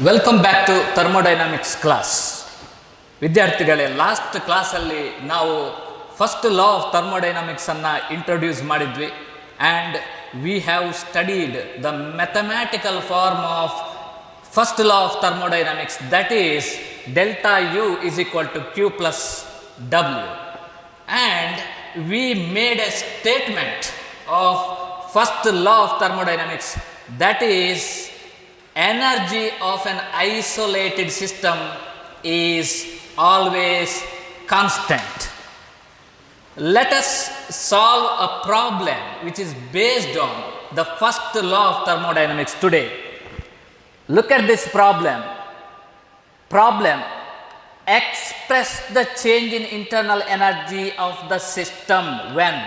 Welcome back to thermodynamics class. ವಿದ್ಯಾರ್ಥಿಗಳೇ, last ಕ್ಲಾಸಲ್ಲಿ ನಾವು ಫಸ್ಟ್ ಲಾ ಆಫ್ ಥರ್ಮೋಡೈನಾಮಿಕ್ಸನ್ನು ಇಂಟ್ರೊಡ್ಯೂಸ್ ಮಾಡಿದ್ವಿ. And we have studied the mathematical form of first law of thermodynamics, that is delta U is equal to Q plus W. And we made a statement of first law of thermodynamics, that is energy of an isolated system is always constant. Let us solve a problem which is based on the first law of thermodynamics today. Look at this problem. Express the change in internal energy of the system when.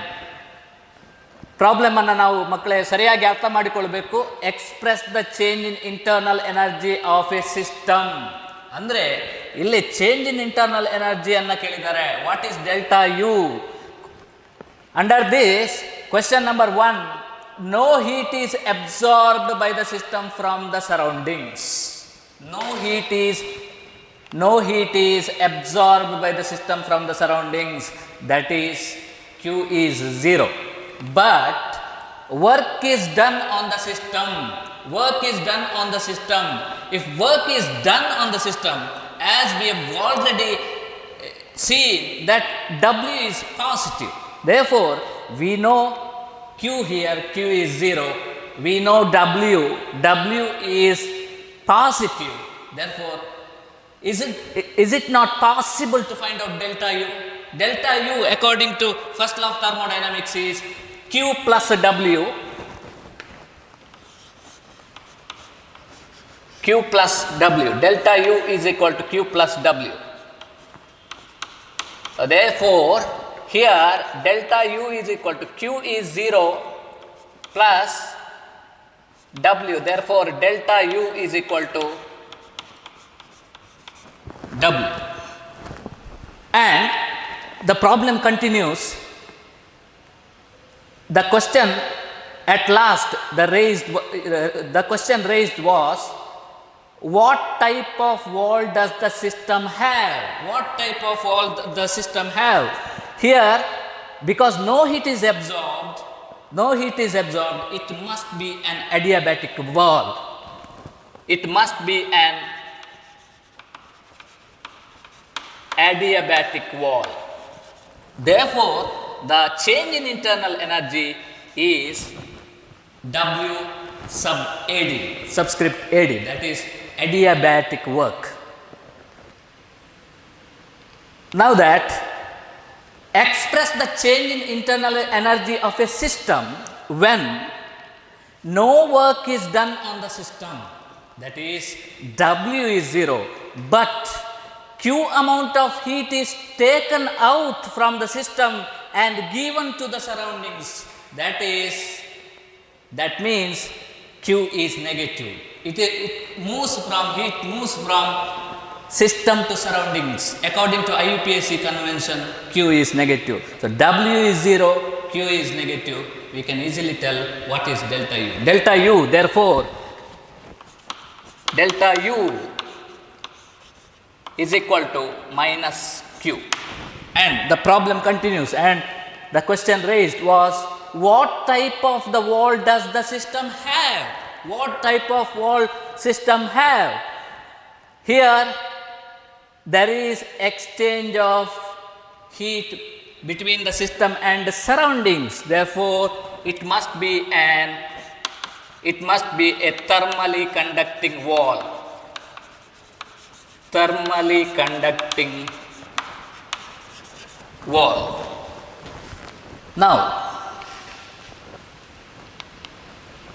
Problem ಅನ್ನು ನಾವು ಮಕ್ಕಳೇ ಸರಿಯಾಗಿ ಅರ್ಥ ಮಾಡಿಕೊಳ್ಬೇಕು. Express the change in internal energy of a system ಅಂದರೆ ಇಲ್ಲಿ change in ಇಂಟರ್ನಲ್ ಎನರ್ಜಿಯನ್ನು ಕೇಳಿದ್ದಾರೆ. What is delta U? Under this question number 1, no heat is absorbed by the system from the surroundings. No heat is absorbed by the system from the surroundings, that is Q is 0. But work is done on the system. If work is done on the system, as we have already seen that W is positive, therefore we know Q here, Q is 0. We know W is positive, therefore is it not possible to find out delta U? Delta U, according to first law of thermodynamics, is Q plus W. Q plus W. Delta U is equal to Q plus W. Therefore, here delta U is equal to Q is 0 plus W. Therefore, delta U is equal to W. And the problem continues. The question at last the question raised was, what type of wall does the system have? Here, because no heat is absorbed, it must be an adiabatic wall. Therefore, the change in internal energy is W sub AD, subscript AD, that is adiabatic work. Now that express the change in internal energy of a system when no work is done on the system, that is W is 0, but Q amount of heat is taken out from the system and given to the surroundings. That means Q is negative. Heat moves from system to surroundings. According to IUPAC convention, Q is negative. So W is 0, Q is negative. We can easily tell what is delta U. Delta U, therefore, delta U is equal to minus Q. And the problem continues, and the question raised was, what type of the wall does the system have? Here there is exchange of heat between the system and the surroundings, therefore it must be a thermally conducting wall. Now,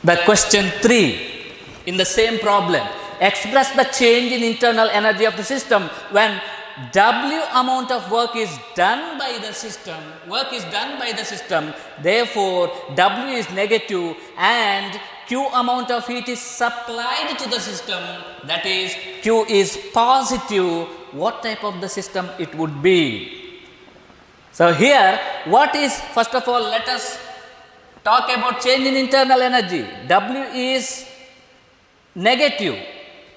the question 3 in the same problem, express the change in internal energy of the system when W amount of work is done by the system, therefore W is negative and Q amount of heat is supplied to the system, that is Q is positive. What type of the system it would be? So here, first of all, let us talk about change in internal energy. W is negative.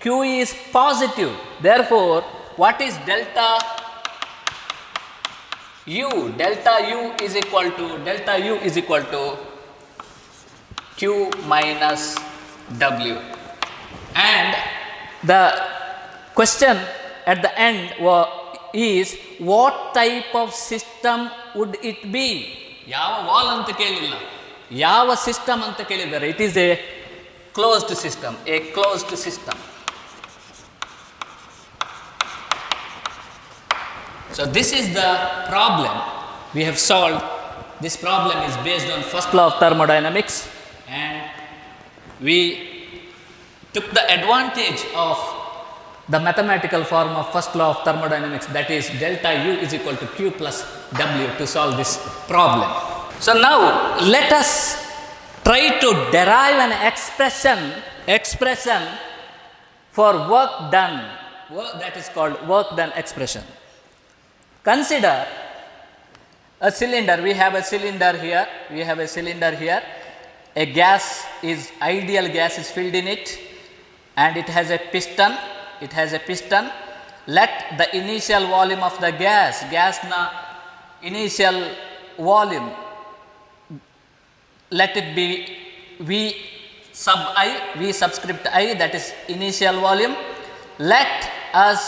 Q is positive. Therefore, what is delta U? Delta U is equal to Q minus W. And the question at the end is, what type of system would it be? ಯಾವ wall ಅಂತ ಕೇಳಿಲ್ಲ, ಯಾವ system ಅಂತ ಕೇಳಿದ್ದಾರೆ. It is A closed system, a closed system. So this is the problem we have solved. This problem is based on first law of thermodynamics, and we took the advantage of the mathematical form of first law of thermodynamics, that is delta U is equal to Q plus W, to solve this problem. So now let us try to derive an expression for work done, that is called work done expression. Consider a cylinder. We have a cylinder here. A gas is, ideal gas is filled in it, and it has a piston. Let the initial volume of the gas na initial volume, let it be V subscript I, that is initial volume. Let us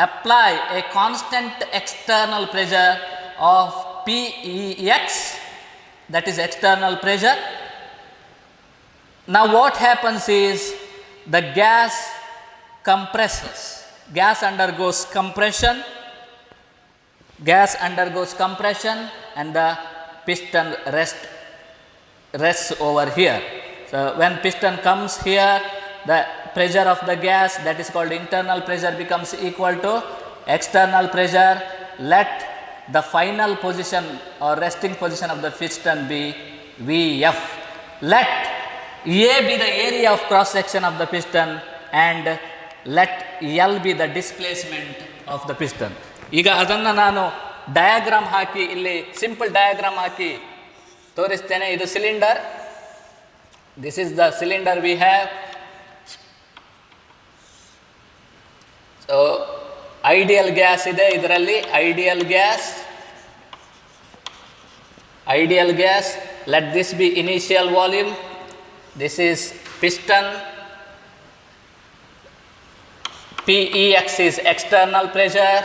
apply a constant external pressure of Pex, that is external pressure. Now what happens is, the gas compresses, gas undergoes compression, and the piston rests over here. So when piston comes here, the pressure of the gas, that is called internal pressure, becomes equal to external pressure. Let the final position or resting position of the piston be Vf. Let A be the area of cross section of the piston, and let L be the displacement of the piston. ಈಗ ಅದನ್ನು ನಾನು diagram ಹಾಕಿ, ಇಲ್ಲಿ simple diagram ಹಾಕಿ ತೋರಿಸ್ತೇನೆ. ಇದು cylinder, this is the cylinder we have. So ideal gas ಇದೆ ಇದರಲ್ಲಿ, ideal gas. Let this B initial volume. This is piston. Pex is external pressure.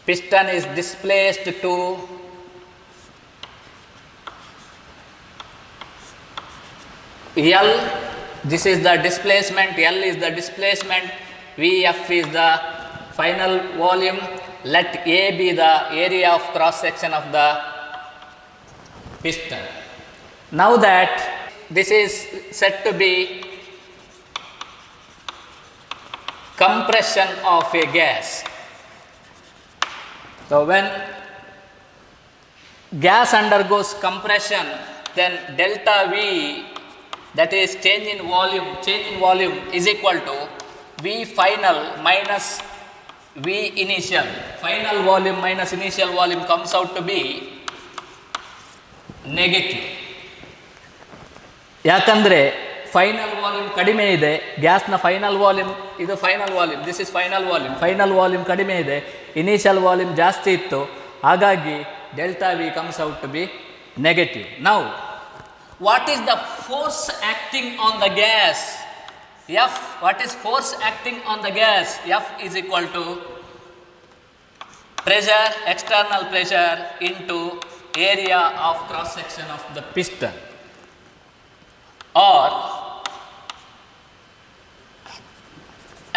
Piston is displaced to L. This is the displacement. L is the displacement. Vf is the final volume. Let A be the area of cross section of the piston. Now that this is said to be compression of a gas. So when gas undergoes compression, then delta V, that is change in volume is equal to V final minus V initial. Final volume minus initial volume comes out to be negative. ಯಾಕಂದರೆ final volume ಕಡಿಮೆ ಇದೆ, ಗ್ಯಾಸ್ನ final volume, ಇದು final volume, this is final volume ಕಡಿಮೆ ಇದೆ, initial volume ಜಾಸ್ತಿ ಇತ್ತು, ಹಾಗಾಗಿ delta V comes out to be negative. Now what is the force acting on the gas? F. What is force acting on the gas? F is equal to pressure, external pressure into area of cross section of the piston. Or,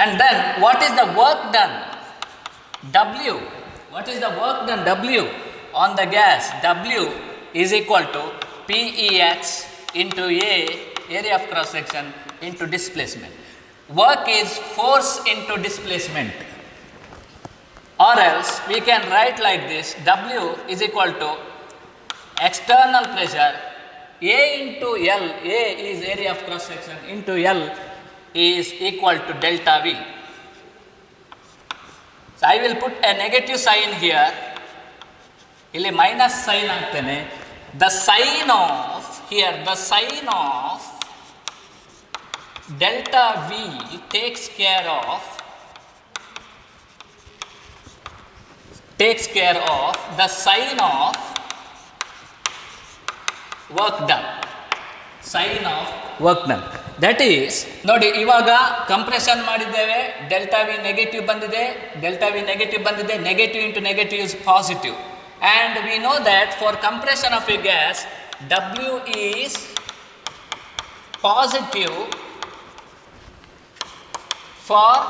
and then what is the work done? W. What is the work done? W on the gas. W is equal to Pex into A, area of cross section, into displacement. Work is force into displacement. Or else we can write like this: W is equal to external pressure A into L. A is area of cross section, into L is equal to delta V. So I will put a negative sign here. ಇಲ್ಲಿ minus sign ಆಗ್ತೇನೆ. The sign of here, the sign of delta V takes care of the sign of work done. Sign of work done. That is ನೋಡಿ, ಇವಾಗ compression ಮಾಡಿದ್ದೇವೆ, delta V negative ಬಂದಿದೆ, negative into negative is positive. And we know that for compression of a gas W is positive for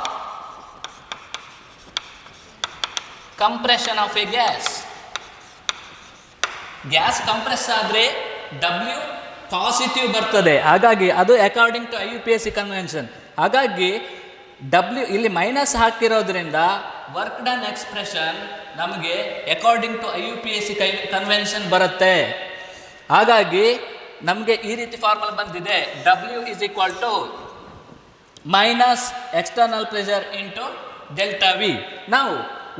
compression of a gas compress ಆದರೆ W positive ಬರ್ತದೆ. ಹಾಗಾಗಿ ಅದು according to IUPAC convention. ಹಾಗಾಗಿ W ಇಲ್ಲಿ minus ಹಾಕಿರೋದ್ರಿಂದ work done expression ನಮಗೆ according to IUPAC convention ಬರುತ್ತೆ. ಹಾಗಾಗಿ ನಮಗೆ ಈ ರೀತಿ ಫಾರ್ಮುಲಾ ಬಂದಿದೆ, W is equal to minus external pressure into delta V. ನಾವು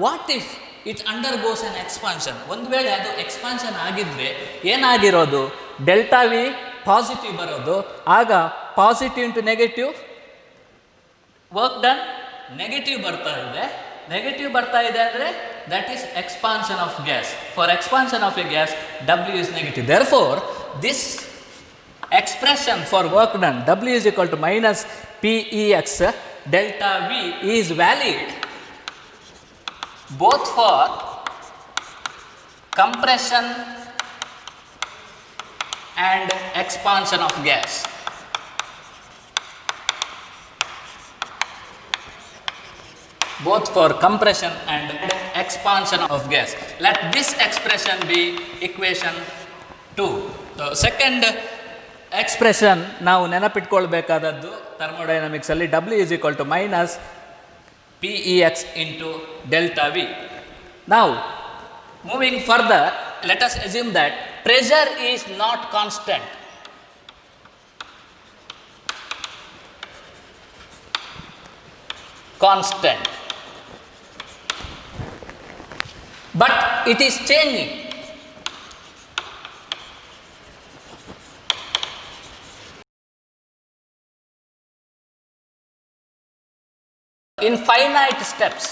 what if it undergoes an expansion? ಒಂದು ವೇಳೆ ಅದು ಎಕ್ಸ್ಪಾನ್ಷನ್ ಆಗಿದ್ರೆ ಏನಾಗಿರೋದು, ಡೆಲ್ಟಾ ವಿ ಪಾಸಿಟಿವ್ ಬರೋದು. ಆಗ positive into negative work done negative ಬರ್ತಾ ಇದೆ ಅಂದರೆ that is expansion of gas. For expansion of a gas W is negative. Therefore this expression for work done W is equal to minus PEX delta V is valid both for compression and expansion of gas. Both for compression and expansion of gas. Let this expression be equation 2. So second expression ನಾವು ನೆನಪಿಟ್ಕೊಳ್ಬೇಕಾದದ್ದು ಥರ್ಮೋಡೈನಮಿಕ್ಸಲ್ಲಿ W is equal to minus PEX into delta V. ನಾವು moving further, let us assume that pressure is not constant. But it is changing. In finite steps.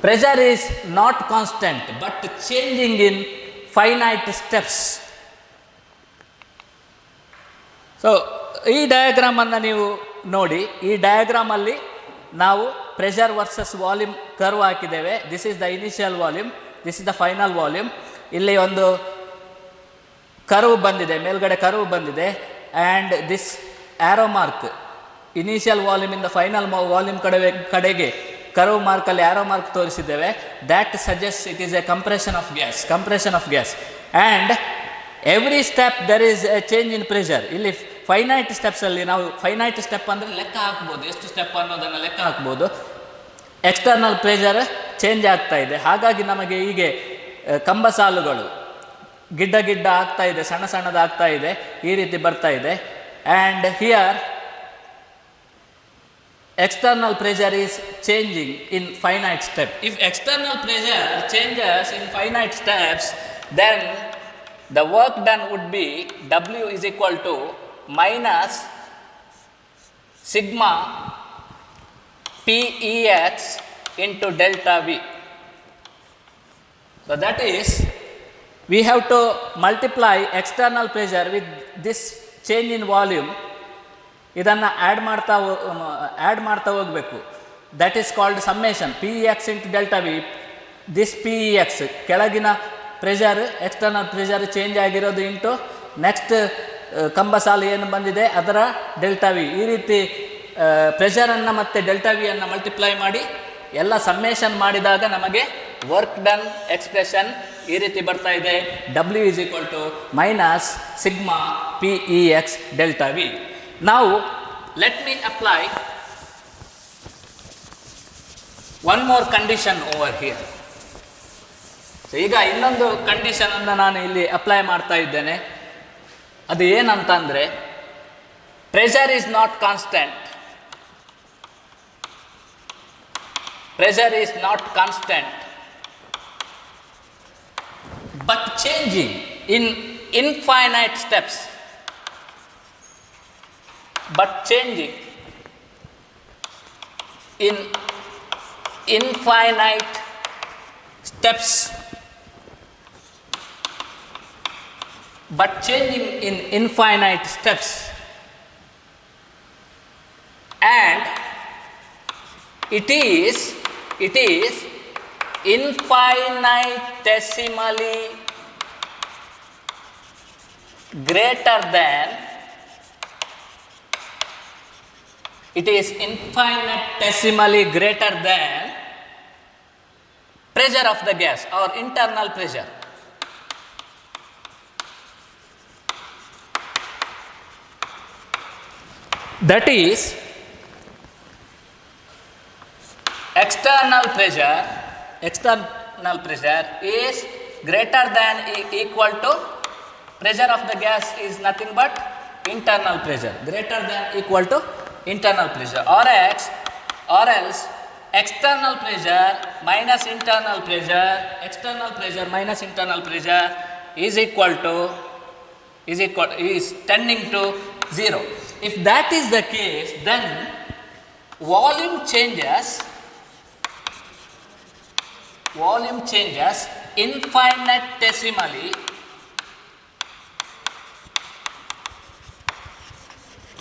Pressure is not constant but changing in finite steps. So ಈ ಡಯಾಗ್ರಾಮನ್ನು ನೀವು ನೋಡಿ, ಈ ಡಯಾಗ್ರಾಮಲ್ಲಿ ನಾವು pressure versus volume curve ಹಾಕಿದ್ದೇವೆ. This is the initial volume, this is the final volume. ಇಲ್ಲಿ ಒಂದು curve ಬಂದಿದೆ, ಮೇಲ್ಗಡೆ ಕರ್ವ್ ಬಂದಿದೆ. And this arrow mark initial ವಾಲ್ಯೂಮಿಂದ ಫೈನಲ್ ವಾಲ್ಯೂಮ್ ಕಡೆಗೆ ಕರ್ವ್ ಮಾರ್ಕಲ್ಲಿ ಆ್ಯರೋ ಮಾರ್ಕ್ ತೋರಿಸಿದ್ದೇವೆ. That suggest it is a compression of gas. And every step there is a change in pressure. ಇಲ್ಲಿ ಫೈನೈಟ್ ಸ್ಟೆಪ್ಸಲ್ಲಿ ನಾವು ಫೈನೈಟ್ ಸ್ಟೆಪ್ ಅಂದರೆ ಲೆಕ್ಕ ಹಾಕ್ಬೋದು, ಎಷ್ಟು ಸ್ಟೆಪ್ ಅನ್ನೋದನ್ನು ಲೆಕ್ಕ ಹಾಕ್ಬೋದು. ಎಕ್ಸ್ಟರ್ನಲ್ ಪ್ರೆಷರ್ ಚೇಂಜ್ ಆಗ್ತಾ ಇದೆ. ಹಾಗಾಗಿ ನಮಗೆ ಹೀಗೆ ಕಂಬ ಸಾಲುಗಳು ಗಿಡ್ಡ ಆಗ್ತಾ ಇದೆ, ಸಣ್ಣದಾಗ್ತಾ ಇದೆ, ಈ ರೀತಿ ಬರ್ತಾ ಇದೆ. And here external pressure is changing in finite step. If external pressure changes in finite steps, then the work done would be W is equal to minus sigma PEX into delta V. So that is, we have to multiply external pressure with this change in volume. ಇದನ್ನು add ಮಾಡ್ತಾ ಹೋಗಬೇಕು. That is called summation. PEX into delta V. This PEX ಕೆಳಗಿನ pressure, external pressure change ಆಗಿರೋದು into next ಕಂಬ ಸಾಲು ಏನು ಬಂದಿದೆ ಅದರ ಡೆಲ್ಟಾ ವಿ. ಈ ರೀತಿ ಪ್ರೆಷರನ್ನು ಮತ್ತು ಡೆಲ್ಟಾ ವಿಯನ್ನು ಮಲ್ಟಿಪ್ಲೈ ಮಾಡಿ ಎಲ್ಲ ಸಮ್ಮೇಷನ್ ಮಾಡಿದಾಗ ನಮಗೆ ವರ್ಕ್ ಡನ್ ಎಕ್ಸ್ಪ್ರೆಷನ್ ಈ ರೀತಿ ಬರ್ತಾ ಇದೆ. W is equal to minus sigma PEX delta V. Now let me apply one more condition over here. So ಈಗ ಇನ್ನೊಂದು ಕಂಡೀಷನನ್ನು ನಾನು ಇಲ್ಲಿ ಅಪ್ಲೈ ಮಾಡ್ತಾ ಇದ್ದೇನೆ. ಅದು ಏನಂತಂದರೆ, pressure is not constant. but changing in infinite steps, but changing in infinite steps, but changing in infinite steps, and it is infinitesimally greater than, it is infinitesimally greater than pressure of the gas or internal pressure. That is, external pressure is greater than equal to pressure of the gas is nothing but internal pressure, greater than equal to internal pressure, or else external pressure minus internal pressure, is tending to 0. If that is the case, then volume changes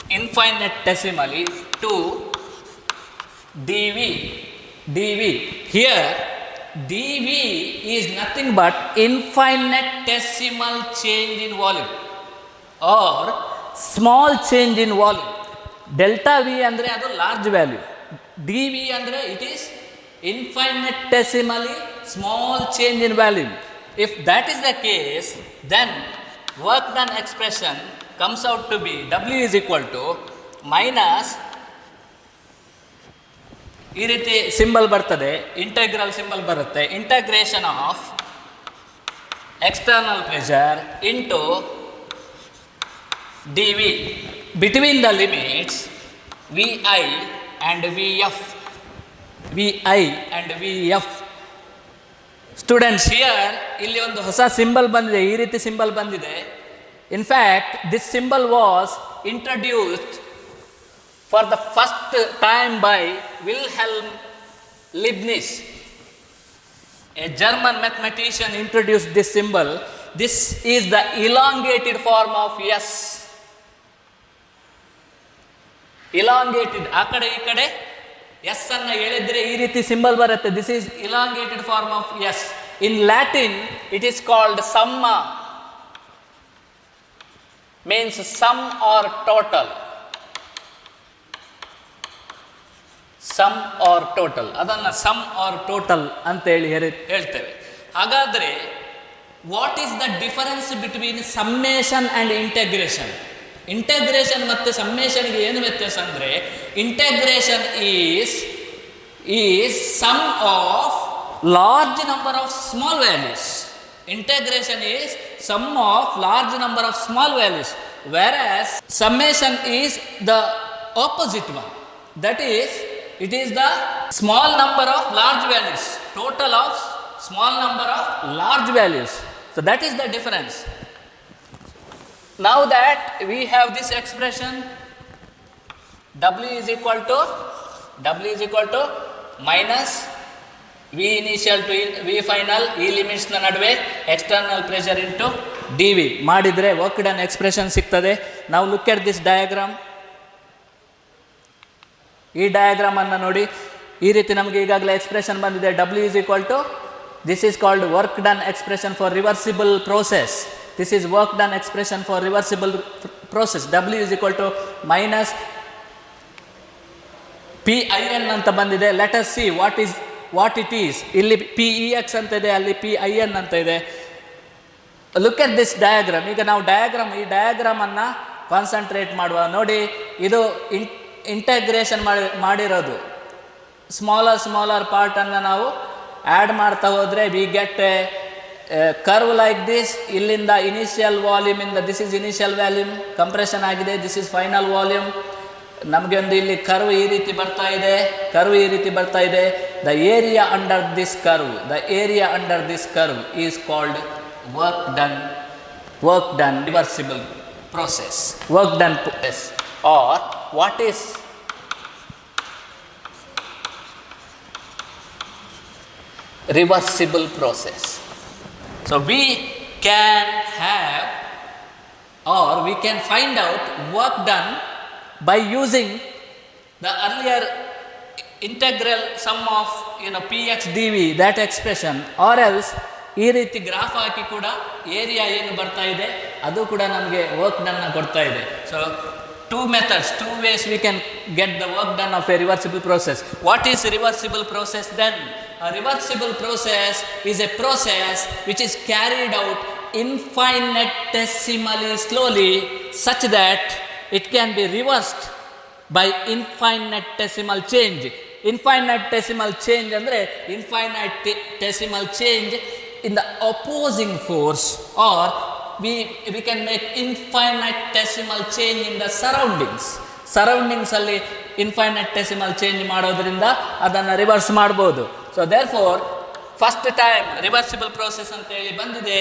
infinitesimally to dV. Here dV is nothing but infinitesimal change in volume or small change in volume. Delta V andre adu large value, dV andre it is infinitesimally small change in volume. If that is the case, then work done expression comes out to be W is equal to minus, ಈ ರೀತಿ symbol ಬರ್ತದೆ, integral symbol ಬರುತ್ತೆ, integration of external pressure into D V between the limits V I and V F. Students, here ಇಲ್ಲಿ ಒಂದು ಹೊಸ symbol ಬಂದಿದೆ, ಈ ರೀತಿ ಸಿಂಬಲ್ ಬಂದಿದೆ. In fact this symbol was introduced for the first time by Wilhelm Leibniz, a German mathematician introduced this symbol. This is the elongated form of S. Elongated, ಆ ಕಡೆ ಈ ಕಡೆ S ಅನ್ನು ಎಳೆದ್ರೆ ಈ ರೀತಿ ಸಿಂಬಲ್ ಬರುತ್ತೆ. This is elongated form of S. In Latin it is called summa, means sum or total. Sum or total, ಅದನ್ನು sum or total ಅಂತೇಳಿ ಹೇಳ್ತೇವೆ. ಹಾಗಾದರೆ what is the difference between summation and integration? Integration ಮತ್ತು ಸಮ್ಮೇಷನ್ಗೆ ಏನು ವ್ಯತ್ಯಾಸ ಅಂದರೆ, integration is sum of large number of small values. Integration is sum of large number of small values, whereas summation is the opposite one. That is, it is the small number of large values, total of small number of large values. So that is the difference. Now that we have this expression, W is equal to minus V initial to V final, ಈ ಲಿಮಿಟ್ಸ್ನ ನಡುವೆ external pressure into D V ಮಾಡಿದರೆ work done expression ಸಿಗ್ತದೆ. ನಾವು look at this diagram. ಈ ಡಯಾಗ್ರಾಮನ್ನು ನೋಡಿ, ಈ ರೀತಿ ನಮಗೆ ಈಗಾಗಲೇ ಎಕ್ಸ್ಪ್ರೆಷನ್ ಬಂದಿದೆ. W is equal to, this is called work done expression for reversible process. This is work done expression for reversible process. W is equal to minus PIN ಅಂತ ಬಂದಿದೆ. Let us see what it is. ಇಲ್ಲಿ PEX ಅಂತ ಇದೆ, ಅಲ್ಲಿ PIN ಅಂತ ಇದೆ. Look at this diagram. ಈಗ ನಾವು ಈ ಡಯಾಗ್ರಾಮನ್ನು ಕಾನ್ಸಂಟ್ರೇಟ್ ಮಾಡುವ. ನೋಡಿ, ಇದು ಇಂಟಗ್ರೇಷನ್ ಮಾಡಿರೋದು. ಸ್ಮಾಲರ್ ಪಾರ್ಟನ್ನು ನಾವು ಆ್ಯಡ್ ಮಾಡ್ತಾ ಹೋದರೆ we get a curve like this. ಇಲ್ಲಿಂದ ಇನಿಷಿಯಲ್ ವಾಲ್ಯೂಮಿಂದ, this is initial volume, compression ಆಗಿದೆ, ದಿಸ್ ಇಸ್ ಫೈನಲ್ ವಾಲ್ಯೂಮ್. ನಮಗೆ ಒಂದು ಇಲ್ಲಿ ಕರ್ವ್ ಈ ರೀತಿ ಬರ್ತಾ ಇದೆ. The area under this curve is called work done work done reversible process, work done process, or what is reversible process. So we can have, or we can find out work done by using the earlier integral sum of px dv, that expression, or else ಈ ರೀತಿ graph ಹಾಕಿ ಕೂಡ area ಏನು ಬರ್ತಾ ಇದೆ ಅದು ಕೂಡ ನಮಗೆ work ಡನ್ನ ಕೊಡ್ತಾ ಇದೆ. So two methods, two ways we can get the work done of a reversible process. What is reversible process then? A reversible process is a process which is carried out infinitesimally slowly such that it can be reversed by infinitesimal change. Infinitesimal change ಅಂದರೆ infinitesimal change in the opposing force, or we can make infinitesimal change in the surroundings ಅಲ್ಲಿ infinitesimal change ಮಾಡೋದ್ರಿಂದ ಅದನ್ನು reverse ಮಾಡ್ಬೋದು. So therefore first time reversible process ಅಂತ ಹೇಳಿ ಬಂದಿದೆ.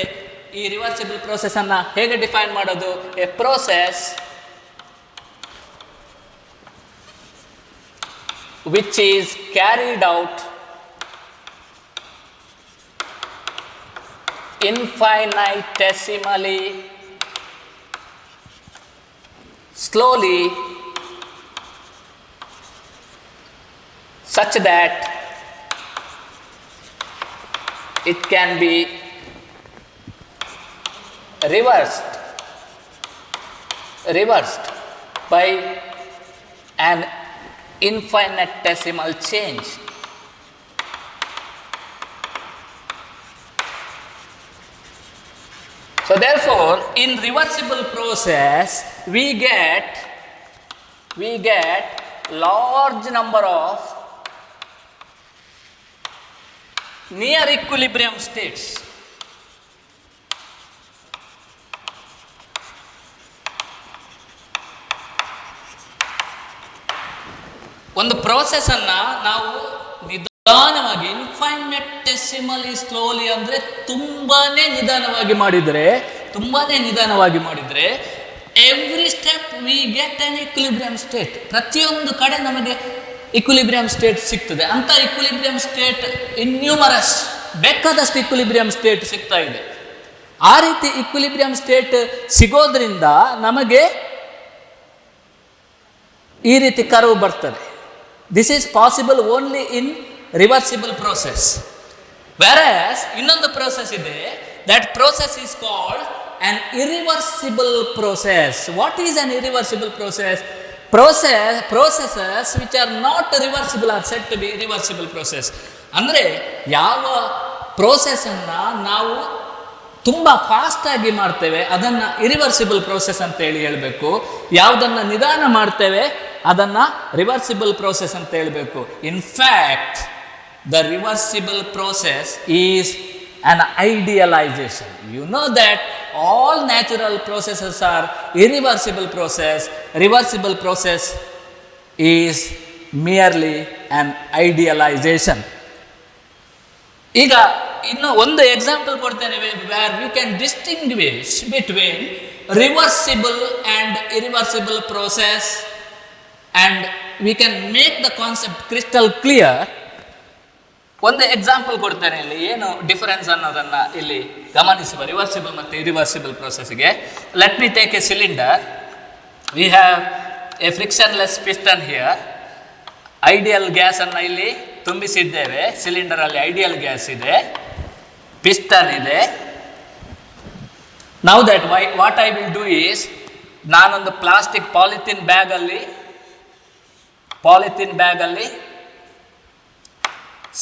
ಈ reversible process ಅನ್ನ ಹೇಗೆ ಡಿಫೈನ್ ಮಾಡೋದು? A process which is carried out infinitesimally slowly such that it can be reversed by an infinitesimal change. So therefore in reversible process we get large number of near equilibrium states. ಒಂದು process ಅನ್ನ ನಾವು ನಿಧಾನವಾಗಿ ಇನ್ಫೈನೆಟೆಸಿಮಲಿ slowly ಅಂದರೆ ತುಂಬಾನೇ ನಿಧಾನವಾಗಿ ಮಾಡಿದರೆ every step we get an equilibrium state. ಪ್ರತಿಯೊಂದು ಕಡೆ ನಮಗೆ ಇಕ್ವಿಲಿಬ್ರಿಯಂ ಸ್ಟೇಟ್ ಸಿಗ್ತದೆ. ಅಂತ ಇಕ್ವಿಲಿಬ್ರಿಯಂ ಸ್ಟೇಟ್ ಇನ್ಯೂಮರಸ್, ಬೇಕಾದಷ್ಟು ಇಕ್ವಿಲಿಬ್ರಿಯಂ ಸ್ಟೇಟ್ ಸಿಗ್ತಾ ಇದೆ. ಆ ರೀತಿ ಇಕ್ವಿಲಿಬ್ರಿಯಂ ಸ್ಟೇಟ್ ಸಿಗೋದ್ರಿಂದ ನಮಗೆ ಈ ರೀತಿ ಕರ್ವ್ ಬರ್ತದೆ. This is possible only in reversible process. Whereas ಇನ್ನೊಂದು process ಇದೆ, that process is called an irreversible process. What is an irreversible process? Processes which are not reversible are said to be irreversible process. ಅಂದರೆ ಯಾವ process ಅನ್ನ ನಾವು ತುಂಬ ಫಾಸ್ಟಾಗಿ ಮಾಡ್ತೇವೆ ಅದನ್ನು ಇರಿವರ್ಸಿಬಲ್ ಪ್ರೋಸೆಸ್ ಅಂತ ಹೇಳಬೇಕು. ಯಾವುದನ್ನು ನಿಧಾನ ಮಾಡ್ತೇವೆ ಅದನ್ನು ರಿವರ್ಸಿಬಲ್ ಪ್ರೋಸೆಸ್ ಅಂತ ಹೇಳಬೇಕು. In fact the reversible process is an idealization. You know that all natural processes are irreversible process. Reversible process is merely an idealization. ಈಗ ಇನ್ನು ಒಂದು ಎಕ್ಸಾಂಪಲ್ ಕೊಡ್ತೇನೆ where we can distinguish between reversible and irreversible process, and we can make the concept crystal clear. ಒಂದು example ಕೊಡ್ತೇನೆ, ಇಲ್ಲಿ ಏನು difference ಅನ್ನೋದನ್ನು ಇಲ್ಲಿ ಗಮನಿಸುವ ರಿವರ್ಸಿಬಲ್ ಮತ್ತು ಇರಿವರ್ಸಿಬಲ್ ಪ್ರೋಸೆಸ್ಗೆ. Let me take a cylinder. We have a frictionless piston here. Ideal ಗ್ಯಾಸನ್ನು ಇಲ್ಲಿ ತುಂಬಿಸಿದ್ದೇವೆ. ಸಿಲಿಂಡರಲ್ಲಿ ಐಡಿಯಲ್ ಗ್ಯಾಸ್ ಇದೆ, ಪಿಸ್ಟನ್ ಇದೆ. Now that what I will do is, ನಾನೊಂದು ಪ್ಲಾಸ್ಟಿಕ್ ಪಾಲಿಥಿನ್ ಬ್ಯಾಗಲ್ಲಿ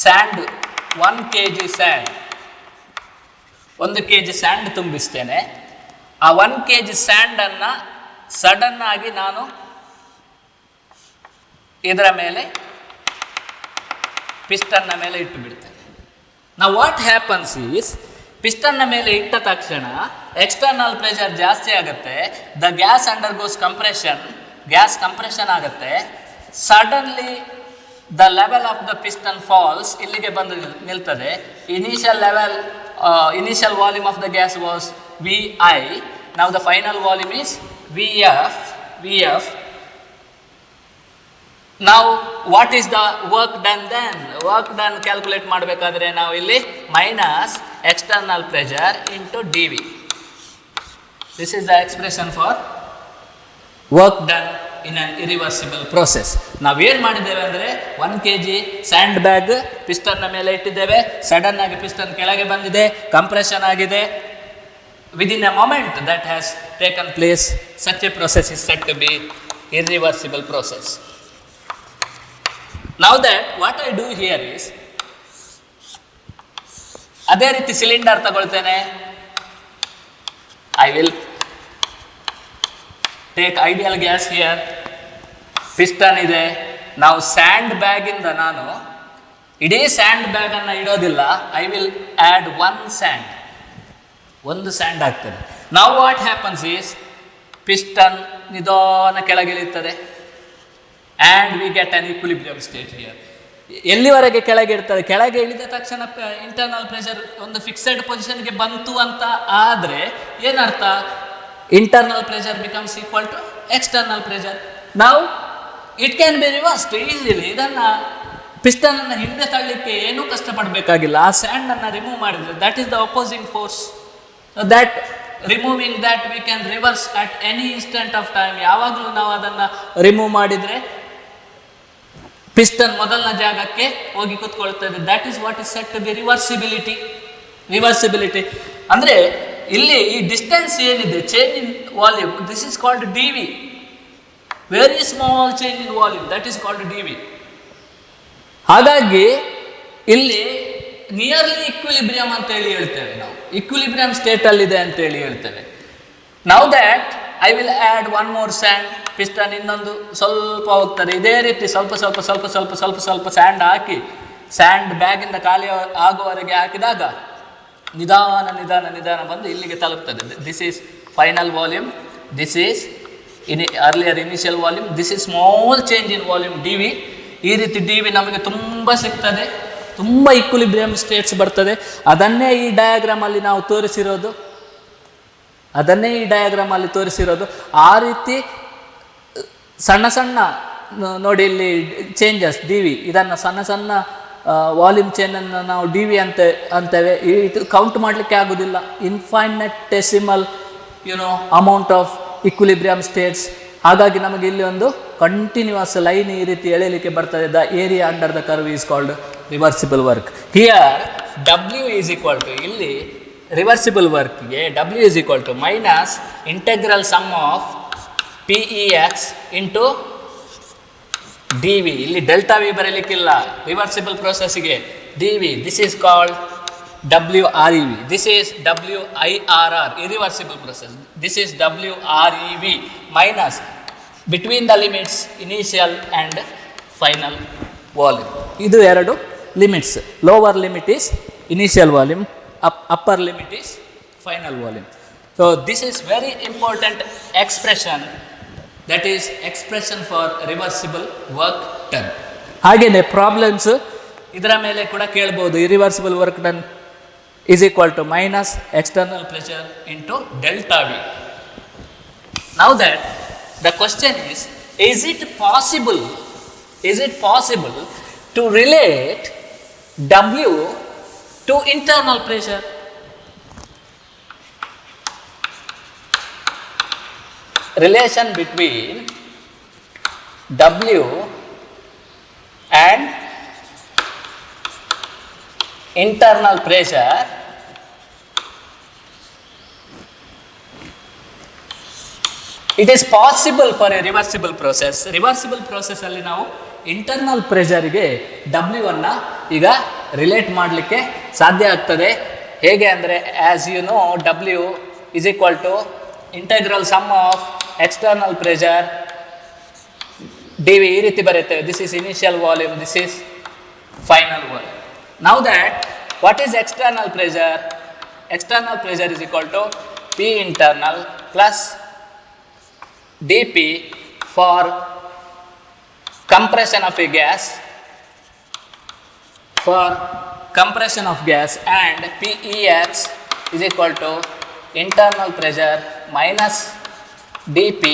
sand 1 kg sand, 1 kg sand ತುಂಬಿಸ್ತೇನೆ. ಆ 1 kg ಸ್ಯಾಂಡನ್ನು ಸಡನ್ ಆಗಿ ನಾನು ಇದರ ಮೇಲೆ ಪಿಸ್ಟನ್ನ ಮೇಲೆ ಇಟ್ಟು ಬಿಡ್ತೇನೆ. ನಾವು ವಾಟ್ ಹ್ಯಾಪನ್ಸ್ ಈಸ್, ಪಿಸ್ಟನ್ನ ಮೇಲೆ ಇಟ್ಟ ತಕ್ಷಣ ಎಕ್ಸ್ಟರ್ನಲ್ ಪ್ರೆಷರ್ ಜಾಸ್ತಿ ಆಗುತ್ತೆ. The gas undergoes compression, gas compression ಆಗುತ್ತೆ. Suddenly the level of the piston falls, ಇಲ್ಲಿಗೆ ಬಂದು ನಿಲ್ತದೆ. Initial volume of the gas was Vi. Now the final volume is Vf. Now what is the work done then? Work done calculate ಮಾಡಬೇಕಾದ್ರೆ ನಾವು ಇಲ್ಲಿ minus external pressure into dV. This is the expression for work done in an irreversible process. ನಾವೇನು ಮಾಡಿದ್ದೇವೆ ಅಂದರೆ 1 kg and bag ಪಿಸ್ಟನ್ನ ಮೇಲೆ ಇಟ್ಟಿದ್ದೇವೆ, sudden ಆಗಿ piston ಕೆಳಗೆ ಬಂದಿದೆ, ಕಂಪ್ರೆಷನ್ ಆಗಿದೆ. Within a moment that has taken place, such a process is set to be irreversible process. Now that what I do here is, ಅದೇ ರೀತಿ ಸಿಲಿಂಡರ್ ತಗೊಳ್ತೇನೆ. I will take ideal gas here, piston ಇದೆ. ನಾವು sand ಬ್ಯಾಗಿಂದ ನಾನು ಇಡೀ sand ಬ್ಯಾಗನ್ನು ಇಡೋದಿಲ್ಲ, ಐ ವಿಲ್ ಆ್ಯಡ್ ಒಂದು ಸ್ಯಾಂಡ್ ಆಗ್ತದೆ. ನಾವು ವಾಟ್ ಹ್ಯಾಪನ್ಸ್ ಈಸ್, ಪಿಸ್ಟನ್ ನಿಧಾನ ಕೆಳಗಿಳಿಯುತ್ತದೆ and we get an equilibrium state here. ಎಲ್ಲಿವರೆಗೆ ಕೆಳಗೆ ಇರ್ತದೆ, ಕೆಳಗೆ ಇಳಿದ ತಕ್ಷಣ ಇಂಟರ್ನಲ್ ಪ್ರೆಷರ್ ಒಂದು ಫಿಕ್ಸೆಡ್ ಪೊಸಿಷನ್ಗೆ ಬಂತು ಅಂತ ಆದರೆ ಏನರ್ಥ, internal pressure becomes equal to external pressure. Now it can be reversed easily. ಇದನ್ನು ಪಿಸ್ಟನ್ ಅನ್ನು ಹಿಂದೆ ತಳ್ಳಲಿಕ್ಕೆ ಏನೂ ಕಷ್ಟಪಡಬೇಕಾಗಿಲ್ಲ. ಆ ಸ್ಯಾಂಡ್ ಅನ್ನು ರಿಮೂವ್ ಮಾಡಿದರೆ that is the opposing force, that removing that we can reverse at any instant of time. ಯಾವಾಗಲೂ ನಾವು ಅದನ್ನು ರಿಮೂವ್ ಮಾಡಿದರೆ ಪಿಸ್ಟನ್ ಮೊದಲನ ಜಾಗಕ್ಕೆ ಹೋಗಿ ಕೂತ್ಕೊಳ್ತದೆ. That is what is set to be reversibility. ಅಂದರೆ ಇಲ್ಲಿ ಈ ಡಿಸ್ಟೆನ್ಸ್ ಏನಿದೆ, change in volume, this is called D V. Very small change in volume, that is called D V. ಹಾಗಾಗಿ ಇಲ್ಲಿ ನಿಯರ್ಲಿ ಇಕ್ವಿಲಿಬ್ರಿಯಂ ಅಂತೇಳಿ ಹೇಳ್ತೇವೆ ನಾವು, ಇಕ್ವಿಲಿಬ್ರಿಯಂ ಸ್ಟೇಟಲ್ಲಿದೆ ಅಂತೇಳಿ ಹೇಳ್ತೇವೆ. Now that I will add one more sand. Piston ಇನ್ನೊಂದು ಸ್ವಲ್ಪ ಹೋಗ್ತದೆ, ಇದೇ ರೀತಿ ಸ್ವಲ್ಪ ಸ್ಯಾಂಡ್ ಹಾಕಿ, ಸ್ಯಾಂಡ್ ಬ್ಯಾಗಿಂದ ಖಾಲಿ ಆಗುವವರೆಗೆ ಹಾಕಿದಾಗ ನಿಧಾನ ಬಂದು ಇಲ್ಲಿಗೆ ತಲುಪ್ತದೆ. This is final volume, this is earlier initial volume, this is small change in volume D V. ಈ ರೀತಿ ಡಿ ವಿ ನಮಗೆ ತುಂಬ ಸಿಗ್ತದೆ, ತುಂಬ ಈಕ್ವಿಲಿಬ್ರಿಯಂ ಸ್ಟೇಟ್ಸ್ ಬರ್ತದೆ. ಅದನ್ನೇ ಈ ಡಯಾಗ್ರಾಮಲ್ಲಿ ನಾವು ತೋರಿಸಿರೋದು. ಆ ರೀತಿ ಸಣ್ಣ ನೋಡಿ ಇಲ್ಲಿ ಚೇಂಜಸ್ ಡಿ ವಿ, ಇದನ್ನು ಸಣ್ಣ ವಾಲ್ಯೂಮ್ ಚೇಂಜನ್ನು ನಾವು ಡಿ ವಿ ಅಂತೇವೆ. ಇದು ಕೌಂಟ್ ಮಾಡಲಿಕ್ಕೆ ಆಗೋದಿಲ್ಲ. ಇನ್ಫೈನಟೆಸಿಮಲ್ ಅಮೌಂಟ್ ಆಫ್ ಇಕ್ವಿಲಿಬ್ರಿಯಂ ಸ್ಟೇಟ್ಸ್. ಹಾಗಾಗಿ ನಮಗೆ ಇಲ್ಲಿ ಒಂದು ಕಂಟಿನ್ಯೂಸ್ ಲೈನ್ ಈ ರೀತಿ ಎಳೆಯಲಿಕ್ಕೆ ಬರ್ತದೆ. The area under the curve is called reversible work. Here W is equal to, ಇಲ್ಲಿ ರಿವರ್ಸಿಬಲ್ ವರ್ಕ್ಗೆ W is equal to minus integral sum of P E X into D V. ಇಲ್ಲಿ delta V ಬರೀಲಿಕ್ಕಿಲ್ಲ reversible ಪ್ರೋಸೆಸ್ಗೆ. D V, this is called W R E V, this is W I R R, irreversible process. This is W R E V minus between the limits initial and final volume. ಇದು ಎರಡು limits. Lower limit is initial volume, upper limit is final volume. So this is very important expression, that is expression for reversible work done. ಹಾಗೇನೆ problems ಇದರ ಮೇಲೆ ಕೂಡ ಕೇಳ್ಬೋದು. Irreversible work done is equal to minus external pressure into delta V. Now that the question is it possible to relate W to internal pressure? Relation between W and internal pressure it is possible for a reversible process. Reversible ಪ್ರೋಸೆಸ್ಸಲ್ಲಿ ನಾವು internal ಪ್ರೆಷರ್ಗೆ W ಅನ್ನು ಈಗ relate ಮಾಡಲಿಕ್ಕೆ ಸಾಧ್ಯ ಆಗ್ತದೆ. ಹೇಗೆ ಅಂದರೆ, as you know, W is equal to integral sum of external pressure D V. ಈ ರೀತಿ ಬರುತ್ತೆ. This is initial volume, this is final volume. Now that what is external pressure? External pressure is equal to P internal plus dP for compression of a gas, and PEX is equal to internal pressure minus dP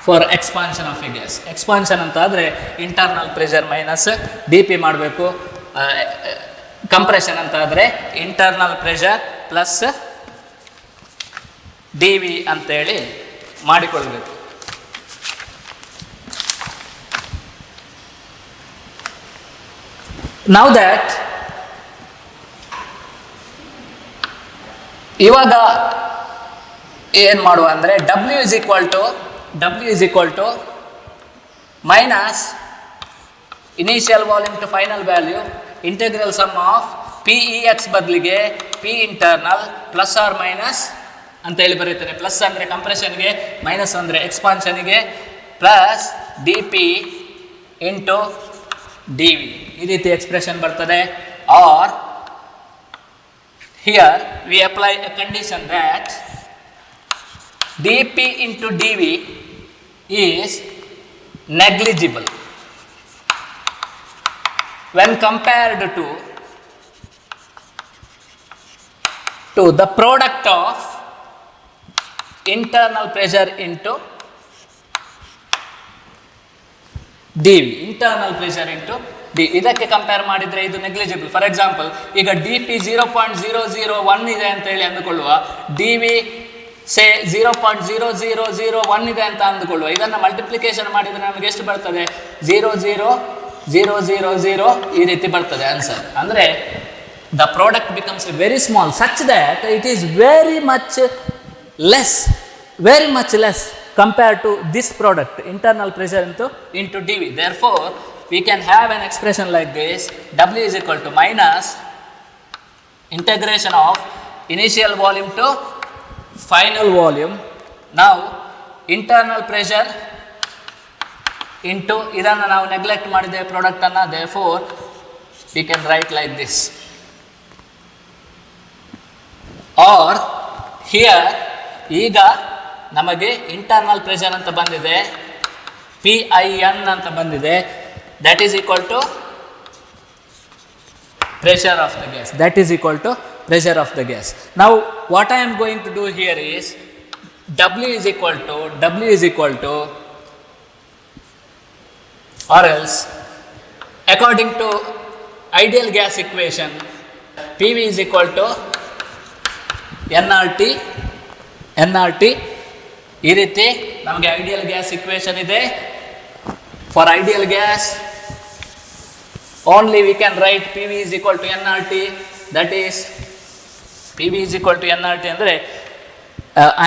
for expansion of a gas. Expansion ಅಂತ ಆದರೆ internal pressure minus D P ಮಾಡಬೇಕು. Compression ಅಂತ ಆದರೆ internal pressure plus D V ಅಂತೇಳಿ ಮಾಡಿಕೊಳ್ಬೇಕು. Now that ಇವಾಗ ಏನು ಮಾಡುವ ಅಂದರೆ W is equal to minus initial volume to final value integral sum of PEX ಬದಲಿಗೆ P internal plus or minus ಅಂತ ಹೇಳಿ ಬರೀತಾರೆ. ಪ್ಲಸ್ ಅಂದರೆ ಕಂಪ್ರೆಷನ್ಗೆ, ಮೈನಸ್ ಅಂದರೆ ಎಕ್ಸ್ಪಾನ್ಷನ್ಗೆ, plus D P into D V ಈ ರೀತಿ ಎಕ್ಸ್ಪ್ರೆಷನ್ ಬರ್ತದೆ. Or here we apply a condition that dP into dV is negligible when compared to the product of internal pressure into dV. internal pressure into D ಇದಕ್ಕೆ compare ಮಾಡಿದರೆ ಇದು negligible. For example ಈಗ D P 0.001 ಇದೆ ಅಂತ ಹೇಳಿ ಅಂದುಕೊಳ್ಳುವ, D we say 0.0001 ಇದೆ ಅಂತ ಅಂದುಕೊಳ್ಳುವ. ಇದನ್ನು ಮಲ್ಟಿಪ್ಲಿಕೇಶನ್ ಮಾಡಿದರೆ ನಮಗೆ ಎಷ್ಟು ಬರ್ತದೆ? 0.00000 ಈ ರೀತಿ ಬರ್ತದೆ ಆನ್ಸರ್. ಅಂದರೆ the product becomes very small such that it is very much less compared to this product internal pressure into dV. Therefore we can have an expression like this: W is equal to minus integration of initial volume to final volume. Now internal pressure into ಇದನ್ನು ನಾವು neglect ಮಾಡಿದ್ದೇವೆ ಪ್ರಾಡಕ್ಟನ್ನು. therefore we can write like this. or here ಈಗ ನಮಗೆ internal pressure ಅಂತ ಬಂದಿದೆ, PIN ಅಂತ ಬಂದಿದೆ, that is equal to pressure of the gas. That is equal to pressure of the gas. Now what I am going to do here is W is equal to or else according to ideal gas equation PV is equal to nRT ಈ ರೀತಿ ನಮಗೆ ideal gas equation ಇದೆ. For ideal gas only we can write PV is equal to nRT. that is PV is equal to nRT ಅಂದರೆ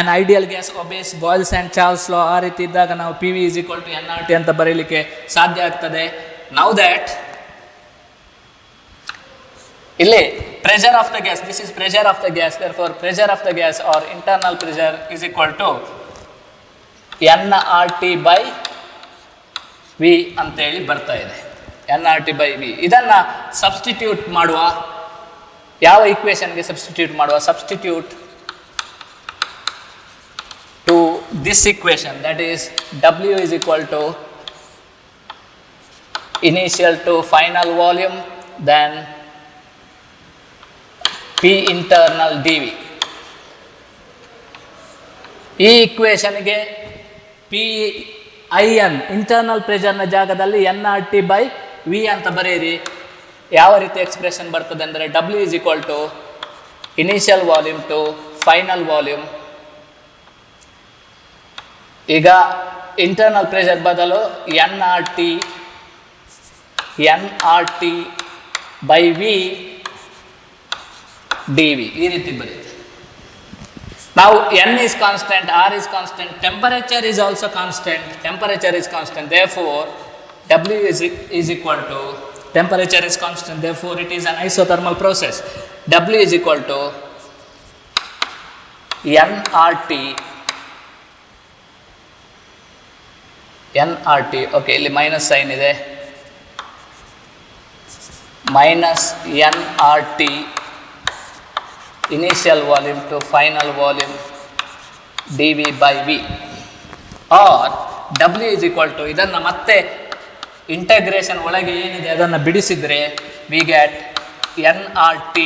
an ideal gas obeys Boyle's and Charles law. ಆ ರೀತಿ ಇದ್ದಾಗ ನಾವು PV is equal to nRT ಅಂತ ಬರೀಲಿಕ್ಕೆ ಸಾಧ್ಯ ಆಗ್ತದೆ. now that ಇಲ್ಲಿ pressure of the gas, this is pressure of the gas, therefore pressure of the gas or internal pressure is equal to nRT by V ಅಂತೇಳಿ ಬರ್ತಾ ಇದೆ. nRT by V ಇದನ್ನು substitute ಮಾಡುವ, ಯಾವ ಇಕ್ವೇಷನ್ಗೆ ಸಬ್ಸ್ಟಿಟ್ಯೂಟ್ ಮಾಡುವ? Substitute to this equation, that is W is equal to initial to final volume then P internal dV. ಈ ಇಕ್ವೇಷನ್ಗೆ PIN internal ಪ್ರೆಷರ್ನ ಜಾಗದಲ್ಲಿ nRT by V ಅಂತ ಬರೆಯಿರಿ. ಯಾವ ರೀತಿ ಎಕ್ಸ್ಪ್ರೆಷನ್ ಬರ್ತದೆ ಅಂದರೆ W is equal to initial volume to final volume. ಈಗ internal pressure ಬದಲು nRT by V dV ಈ ರೀತಿ ಬರುತ್ತೆ. Now n is constant, R is constant, temperature is also constant, therefore W is equal to, temperature is constant, therefore it is an isothermal process. W is equal to nRT, okay, ಇಲ್ಲಿ minus sine ಇದೆ, minus nRT initial volume to final volume dV by V or W is equal to, ಇದನ್ನು ಮತ್ತೆ integration ಒಳಗೆ ಏನಿದೆ ಅದನ್ನು ಬಿಡಿಸಿದರೆ we get nRT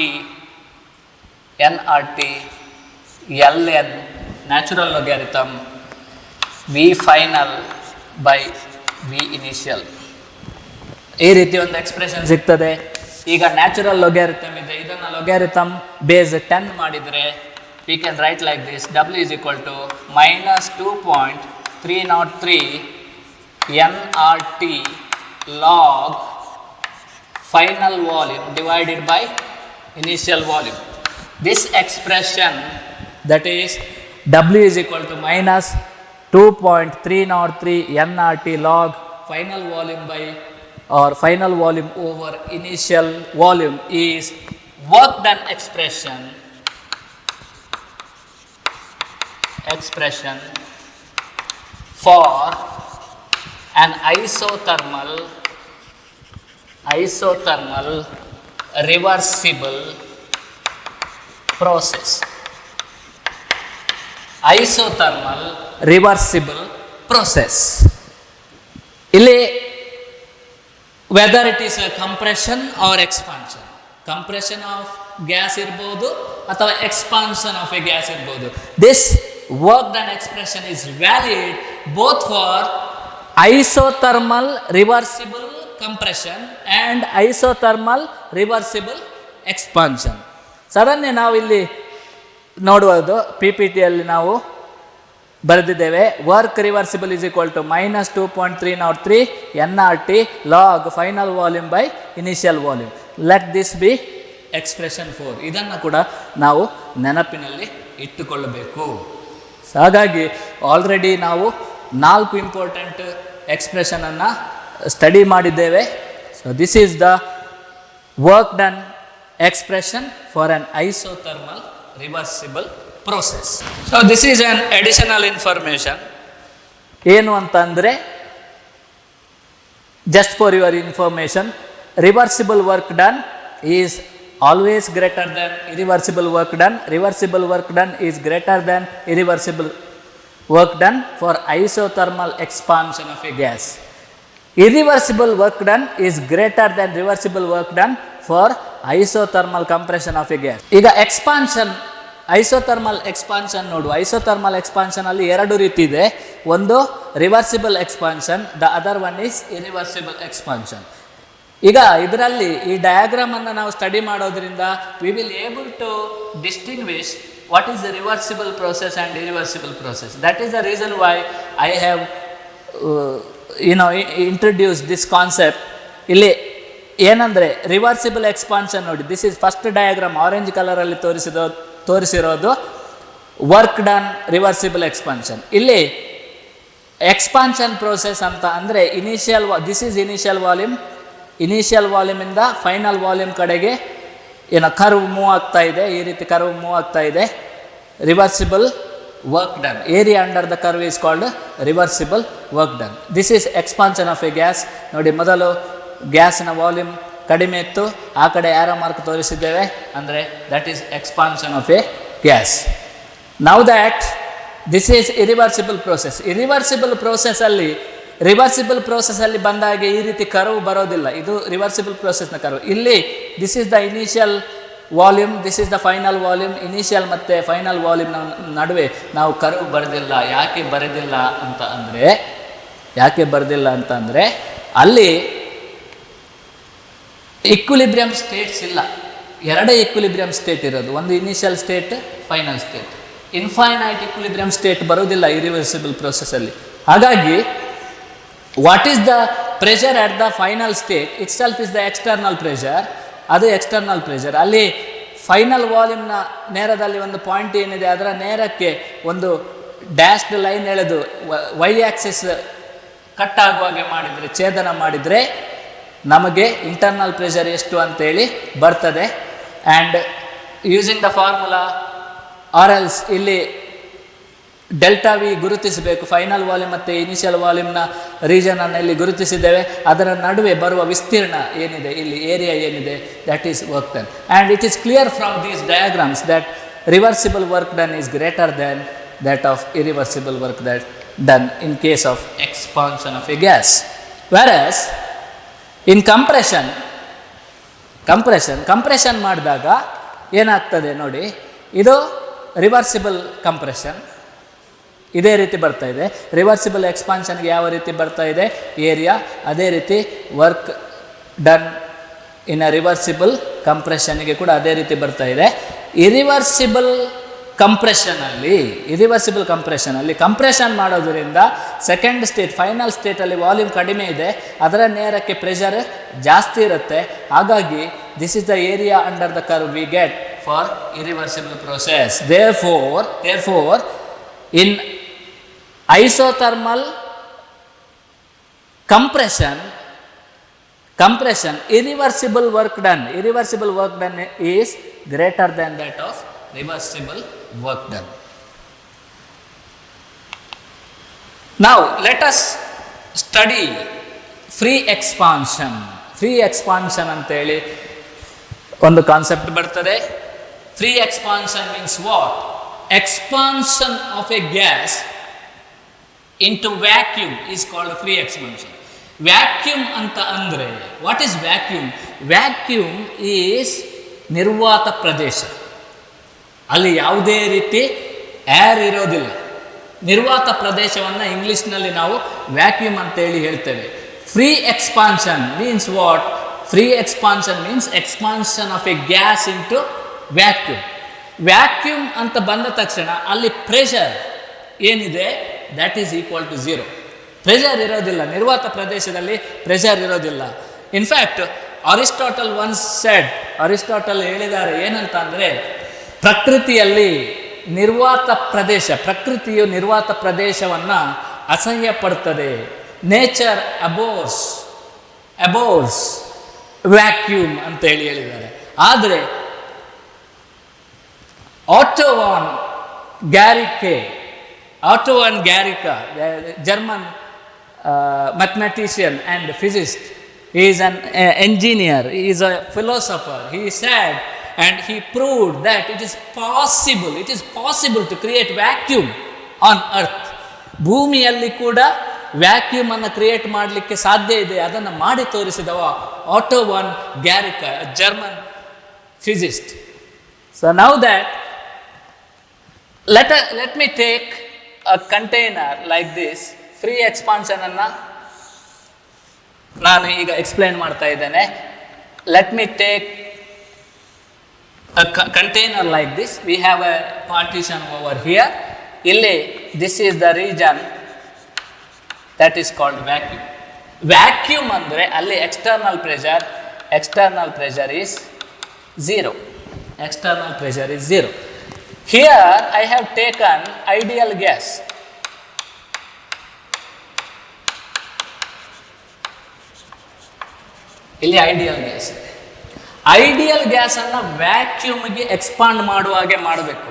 ln natural logarithm v final by v initial. ಈ ರೀತಿ ಒಂದು ಎಕ್ಸ್ಪ್ರೆಷನ್ ಸಿಗ್ತದೆ. ಈಗ ನ್ಯಾಚುರಲ್ ಲೊಗ್ಯಾರಿಥಮ್ ಇದೆ, ಇದನ್ನು ಲೊಗ್ಯಾರಿಥಮ್ ಬೇಸ್ 10 ಮಾಡಿದರೆ we can write like this: w is equal to -2.303 nRT log final volume divided by initial volume. This expression, that is w is equal to -2.303 nRT log final volume by or final volume over initial volume, is work done expression for an isothermal reversible process. Isothermal reversible process. ಇಲ್ಲಿ whether it is a compression or expansion, compression of gas ಇರ್ಬೋದು ಅಥವಾ expansion of a gas ಇರ್ಬೋದು, this work done expression is valid both for isothermal reversible compression and isothermal reversible expansion. ಸಾಧಾರಣ ನಾವು ಇಲ್ಲಿ ನೋಡುವುದು PPTಯಲ್ಲಿ ನಾವು ಬರೆದಿದ್ದೇವೆ, work reversible is equal to -2.303 nRT log final volume by initial volume. Let this be expression 4. ಇದನ್ನು ಕೂಡ ನಾವು ನೆನಪಿನಲ್ಲಿ ಇಟ್ಟುಕೊಳ್ಳಬೇಕು. ಹಾಗಾಗಿ ಆಲ್ರೆಡಿ ನಾವು 4 ಇಂಪಾರ್ಟೆಂಟ್ ಎಕ್ಸ್ಪ್ರೆಷನನ್ನು ಸ್ಟಡಿ ಮಾಡಿದ್ದೇವೆ. So this is the work done expression for on isothermal reversible process. So this is an additional information. ಏನು ಅಂತಂದರೆ, just for your information, reversible work done is always greater than irreversible work done. Reversible work done is greater than irreversible work done for isothermal expansion of a gas. Irreversible work done is greater than reversible work done for isothermal compression of a gas. ಈಗ expansion, isothermal expansion ನೋಡು. Isothermal expansion ಅಲ್ಲಿ 2 ರೀತಿ ಇದೆ. ಒಂದು reversible expansion, the other one is irreversible expansion. ಈಗ ಇದರಲ್ಲಿ ಈ diagram ಅನ್ನು ನಾವು ಸ್ಟಡಿ ಮಾಡೋದ್ರಿಂದ we will able to distinguish what is the reversible process and irreversible process. That is the reason why I have introduce this concept. ಇಲ್ಲಿ ಏನಂದರೆ reversible expansion ನೋಡಿ, this is first diagram, orange ಕಲರಲ್ಲಿ ತೋರಿಸಿರೋದು work done reversible expansion. ಇಲ್ಲಿ expansion process ಅಂತ ಅಂದರೆ this is initial ವಾಲ್ಯೂಮಿಂದ final volume ಕಡೆಗೆ ಕರ್ವ್ ಮೂವ್ ಆಗ್ತಾ ಇದೆ. ಈ ರೀತಿ ಕರ್ವ್ ಮೂವ್ ಆಗ್ತಾ ಇದೆ. Reversible work done, area under the curve is called reversible work done. This is expansion of a gas. ನೋಡಿ, ಮೊದಲು ಗ್ಯಾಸ್ನ ವಾಲ್ಯೂಮ್ ಕಡಿಮೆ ಇತ್ತು, ಆ ಕಡೆ ಆರೋ ಮಾರ್ಕ್ ತೋರಿಸಿದ್ದೇವೆ, ಅಂದರೆ that is expansion of a gas. Now that this is irreversible process. Reversible ಪ್ರೋಸೆಸ್ಸಲ್ಲಿ ಬಂದಾಗ ಈ ರೀತಿ ಕರ್ವ್ ಬರೋದಿಲ್ಲ. ಇದು ರಿವರ್ಸಿಬಲ್ ಪ್ರೋಸೆಸ್ನ ಕರ್ವ್. ಇಲ್ಲಿ this is the initial volume, this is the final volume. Initial ಮತ್ತು ಫೈನಲ್ ವಾಲ್ಯೂಮ್ನ ನಡುವೆ ನಾವು ಕರ್ವ್ ಬರೆದಿಲ್ಲ. ಯಾಕೆ ಬರೆದಿಲ್ಲ ಅಂತಂದರೆ ಅಲ್ಲಿ ಇಕ್ವಿಲಿಬ್ರಿಯಂ ಸ್ಟೇಟ್ಸ್ ಇಲ್ಲ. 2 ಇಕ್ವಿಲಿಬ್ರಿಯಂ ಸ್ಟೇಟ್ ಇರೋದು, ಒಂದು initial state, final state. Infinite equilibrium state ಬರೋದಿಲ್ಲ ಇರಿವರ್ಸಿಬಲ್ ಪ್ರೋಸೆಸ್ಸಲ್ಲಿ. ಹಾಗಾಗಿ what is the pressure at the final state itself is the external pressure. ಅದು ಎಕ್ಸ್ಟರ್ನಲ್ ಪ್ರೆಷರ್. ಅಲ್ಲಿ ಫೈನಲ್ ವಾಲ್ಯೂಮ್ನ ನೇರದಲ್ಲಿ ಒಂದು ಪಾಯಿಂಟ್ ಏನಿದೆ, ಅದರ ನೇರಕ್ಕೆ ಒಂದು ಡ್ಯಾಶ್ಡ್ ಲೈನ್ ಎಳೆದು ವೈ ಆಕ್ಸಿಸ್ ಕಟ್ ಆಗುವಾಗೆ ಮಾಡಿದರೆ, ಛೇದನ ಮಾಡಿದರೆ ನಮಗೆ ಇಂಟರ್ನಲ್ ಪ್ರೆಷರ್ ಎಷ್ಟು ಅಂತೇಳಿ ಬರ್ತದೆ. And using the formula or else ಇಲ್ಲಿ ಡೆಲ್ಟಾ ವಿ ಗುರುತಿಸಬೇಕು. ಫೈನಲ್ ವಾಲ್ಯೂಮ್ ಮತ್ತು ಇನಿಷಿಯಲ್ ವಾಲ್ಯೂಮ್ನ ರೀಜನನ್ನು ಇಲ್ಲಿ ಗುರುತಿಸಿದ್ದೇವೆ. ಅದರ ನಡುವೆ ಬರುವ ವಿಸ್ತೀರ್ಣ ಏನಿದೆ, ಇಲ್ಲಿ ಏರಿಯಾ ಏನಿದೆ, that is work done. And it is clear from these diagrams that reversible work done is greater than that of irreversible work done in case of expansion of a gas. Whereas in compression, compression ಮಾಡಿದಾಗ ಏನಾಗ್ತದೆ ನೋಡಿ, ಇದು reversible compression ಇದೇ ರೀತಿ ಬರ್ತಾ ಇದೆ. Reversible ಎಕ್ಸ್ಪಾನ್ಷನ್ಗೆ ಯಾವ ರೀತಿ ಬರ್ತಾ ಇದೆ ಏರಿಯಾ, ಅದೇ ರೀತಿ work done in a reversible ಕಂಪ್ರೆಷನ್ಗೆ ಕೂಡ ಅದೇ ರೀತಿ ಬರ್ತಾ ಇದೆ. ಇರಿವರ್ಸಿಬಲ್ ಕಂಪ್ರೆಷನಲ್ಲಿ ಕಂಪ್ರೆಷನ್ ಮಾಡೋದ್ರಿಂದ ಸೆಕೆಂಡ್ ಸ್ಟೇಟ್ ಫೈನಲ್ ಸ್ಟೇಟಲ್ಲಿ ವಾಲ್ಯೂಮ್ ಕಡಿಮೆ ಇದೆ, ಅದರ ನೇರಕ್ಕೆ ಪ್ರೆಷರ್ ಜಾಸ್ತಿ ಇರುತ್ತೆ. ಹಾಗಾಗಿ this is the area under the curve we get for irreversible process. therefore in isothermal compression irreversible work done is greater than that of reversible work done. Now let us study free expansion ಅಂತೇಳಿ ಒಂದು concept ಬರ್ತದೆ. Free expansion means what? Expansion of a gas into vacuum is called free expansion. Vacuum ಅಂತ ಅಂದರೆ what is vacuum? Vacuum is ನಿರ್ವಾತ ಪ್ರದೇಶ, ಅಲ್ಲಿ ಯಾವುದೇ ರೀತಿ air ಇರೋದಿಲ್ಲ. ನಿರ್ವಾತ ಪ್ರದೇಶವನ್ನು ಇಂಗ್ಲೀಷ್ನಲ್ಲಿ ನಾವು ವ್ಯಾಕ್ಯೂಮ್ ಅಂತೇಳಿ ಹೇಳ್ತೇವೆ. Free expansion means what? Free expansion means expansion of a gas into vacuum. Vacuum ಅಂತ ಬಂದ ತಕ್ಷಣ ಅಲ್ಲಿ ಪ್ರೆಷರ್ ಏನಿದೆ that is equal to zero. Pressure ಇರೋದಿಲ್ಲ, ನಿರ್ವಾತ ಪ್ರದೇಶದಲ್ಲಿ ಪ್ರೆಷರ್ ಇರೋದಿಲ್ಲ. ಇನ್ಫ್ಯಾಕ್ಟ್ ಅರಿಸ್ಟಾಟಲ್ ಹೇಳಿದ್ದಾರೆ ಏನಂತ ಅಂದರೆ, ಪ್ರಕೃತಿಯು ನಿರ್ವಾತ ಪ್ರದೇಶವನ್ನು ಅಸಹ್ಯ ಪಡ್ತದೆ. ನೇಚರ್ ಅಬೋರ್ಸ್ ವ್ಯಾಕ್ಯೂಮ್ ಅಂತ ಹೇಳಿದ್ದಾರೆ. ಆದರೆ Otto von Guericke, German mathematician and physicist, he is an engineer, he is a philosopher. He said and he proved that it is possible to create vacuum on earth. ಭೂಮಿಯಲ್ಲಿ ಕೂಡ vacuum ಅನ್ನು create ಮಾಡಲಿಕ್ಕೆ ಸಾಧ್ಯ ಇದೆ. ಅದನ್ನು ಮಾಡಿ ತೋರಿಸಿದವ Otto von Guericke, German physicist. So now that let me take a container like this. Free expansion ಅನ್ನು ನಾನು ಈಗ ಎಕ್ಸ್ಪ್ಲೇನ್ ಮಾಡ್ತಾ ಇದ್ದೇನೆ. Let me take a container like this. We have a partition over here. ಇಲ್ಲಿ this is the region that is called vacuum. Vacuum ಅಂದರೆ ಅಲ್ಲಿ external pressure is zero. Here I have taken ideal gas. ಇಲ್ಲಿ ideal gas ಅನ್ನು ವ್ಯಾಕ್ಯೂಮ್ಗೆ expand ಮಾಡುವ ಹಾಗೆ ಮಾಡಬೇಕು.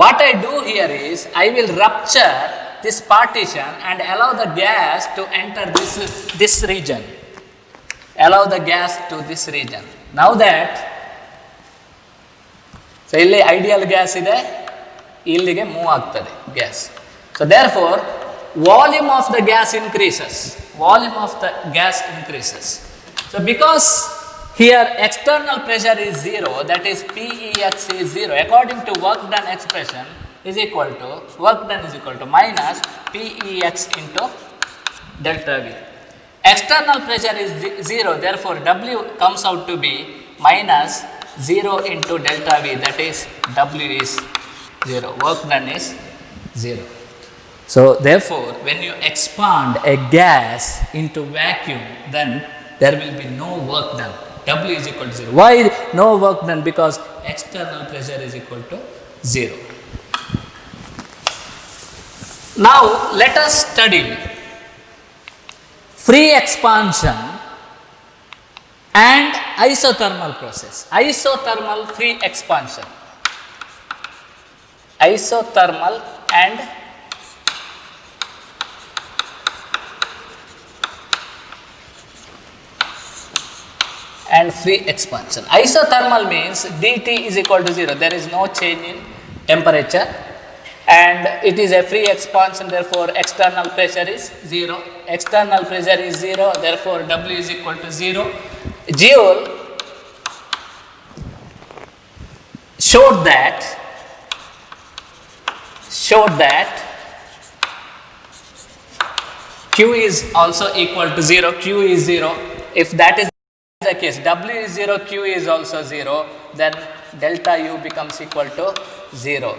What I do here is I will rupture this partition and allow the gas to enter this region. Now that so ಇಲ್ಲಿ ideal gas ಇದೆ, ಇಲ್ಲಿಗೆ move ಆಗ್ತದೆ gas. So therefore volume of the gas increases. So because here external pressure is zero, that is PEX is zero, according to work done expression is equal to minus PEX into delta V. External pressure is zero, therefore W comes out to be minus 0 into delta V, that is W is 0, work done is 0. So therefore when you expand a gas into vacuum, then there will be no work done. W is equal to 0. Why no work done? Because external pressure is equal to 0. Now let us study free expansion and isothermal process. Isothermal free expansion. Isothermal and free expansion. Isothermal means dt is equal to 0. There is no change in temperature and it is a free expansion, therefore external pressure is 0. External pressure is 0, therefore W is equal to 0. Joule showed that Q is also equal to 0, Q is 0. If that is the case, W is 0, Q is also 0, then delta U becomes equal to 0.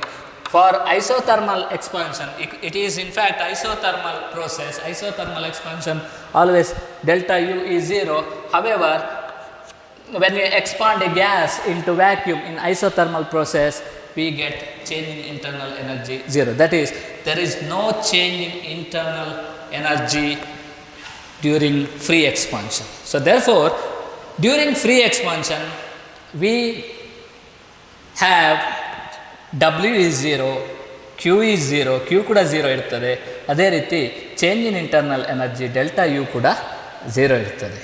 For isothermal expansion, it is in fact isothermal process, isothermal expansion, always delta U is 0. However, when you expand a gas into vacuum in isothermal process, we get change in internal energy 0. That is, there is no change in internal energy during free expansion. So therefore, during free expansion, we have W is 0, Q is 0, Q ಕೂಡ 0 ಇರ್ತದೆ. ಅದೇ ರೀತಿ change in internal energy delta U ಕೂಡ 0 ಇರ್ತದೆ.